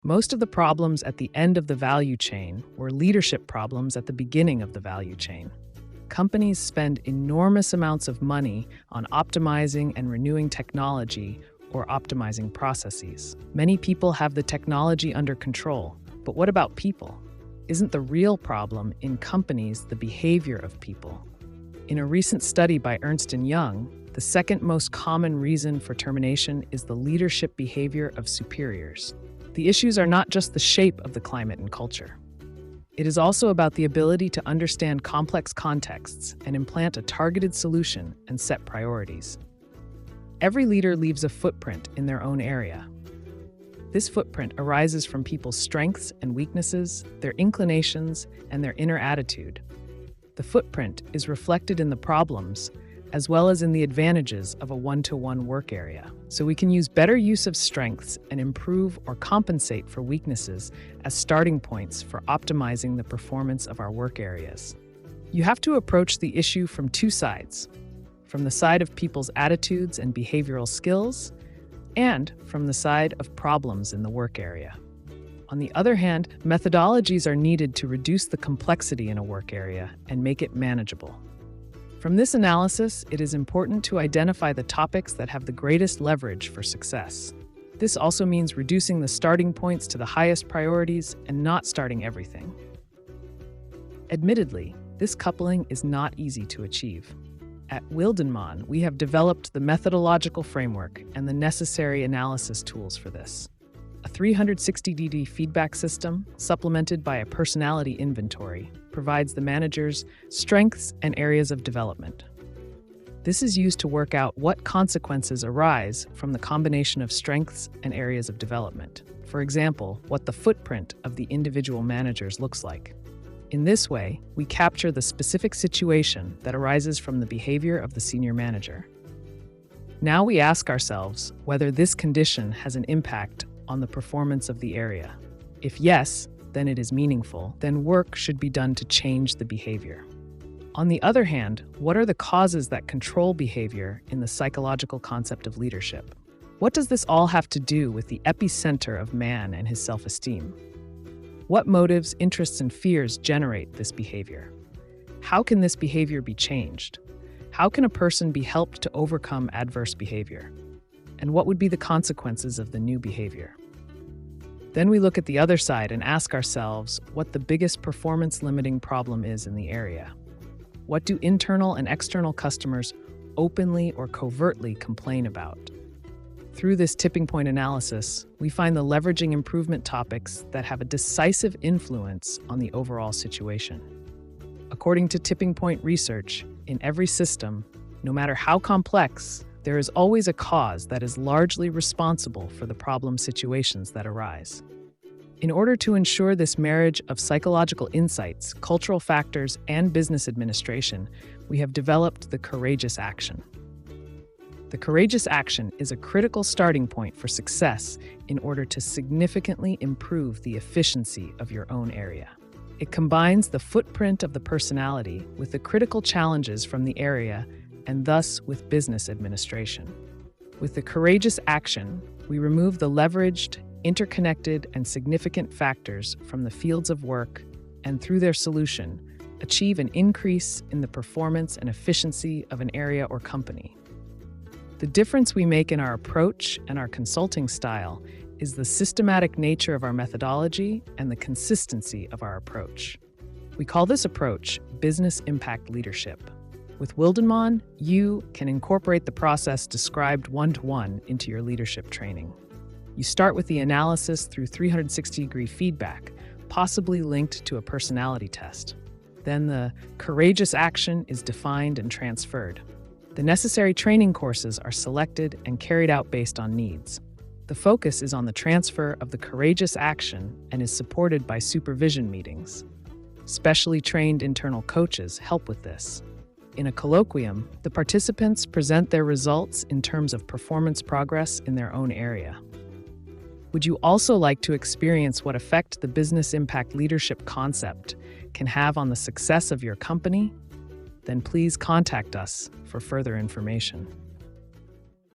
Most of the problems at the end of the value chain were leadership problems at the beginning of the value chain. Companies spend enormous amounts of money on optimizing and renewing technology or optimizing processes. Many people have the technology under control, but what about people? Isn't the real problem in companies the behavior of people? In a recent study by Ernst & Young, the second most common reason for termination is the leadership behavior of superiors. The issues are not just the shape of the climate and culture. It is also about the ability to understand complex contexts and implant a targeted solution and set priorities. Every leader leaves a footprint in their own area. This footprint arises from people's strengths and weaknesses, their inclinations, and their inner attitude. The footprint is reflected in the problems, as well as in the advantages of a one-to-one work area. So we can use better use of strengths and improve or compensate for weaknesses as starting points for optimizing the performance of our work areas. You have to approach the issue from two sides, from the side of people's attitudes and behavioral skills, and from the side of problems in the work area. On the other hand, methodologies are needed to reduce the complexity in a work area and make it manageable. From this analysis, it is important to identify the topics that have the greatest leverage for success. This also means reducing the starting points to the highest priorities and not starting everything. Admittedly, this coupling is not easy to achieve. At Wildenmann, we have developed the methodological framework and the necessary analysis tools for this. A 360-degree feedback system, supplemented by a personality inventory, provides the manager's strengths and areas of development. This is used to work out what consequences arise from the combination of strengths and areas of development. For example, what the footprint of the individual managers looks like. In this way, we capture the specific situation that arises from the behavior of the senior manager. Now we ask ourselves whether this condition has an impact on the performance of the area. If yes, then it is meaningful, then work should be done to change the behavior. On the other hand, what are the causes that control behavior in the psychological concept of leadership? What does this all have to do with the epicenter of man and his self-esteem? What motives, interests, and fears generate this behavior? How can this behavior be changed? How can a person be helped to overcome adverse behavior? And what would be the consequences of the new behavior? Then we look at the other side and ask ourselves what the biggest performance-limiting problem is in the area. What do internal and external customers openly or covertly complain about? Through this tipping point analysis, we find the leveraging improvement topics that have a decisive influence on the overall situation. According to tipping point research, in every system, no matter how complex, there is always a cause that is largely responsible for the problem situations that arise. In order to ensure this marriage of psychological insights, cultural factors, and business administration, we have developed the courageous action. The courageous action is a critical starting point for success in order to significantly improve the efficiency of your own area. It combines the footprint of the personality with the critical challenges from the area and thus with business administration. With the courageous action, we remove the leveraged, interconnected, and significant factors from the fields of work and through their solution, achieve an increase in the performance and efficiency of an area or company. The difference we make in our approach and our consulting style is the systematic nature of our methodology and the consistency of our approach. We call this approach business impact leadership. With Wildenmann, you can incorporate the process described one-to-one into your leadership training. You start with the analysis through 360-degree feedback, possibly linked to a personality test. Then the courageous action is defined and transferred. The necessary training courses are selected and carried out based on needs. The focus is on the transfer of the courageous action and is supported by supervision meetings. Specially trained internal coaches help with this. In a colloquium, the participants present their results in terms of performance progress in their own area. Would you also like to experience what effect the business impact leadership concept can have on the success of your company? Then please contact us for further information.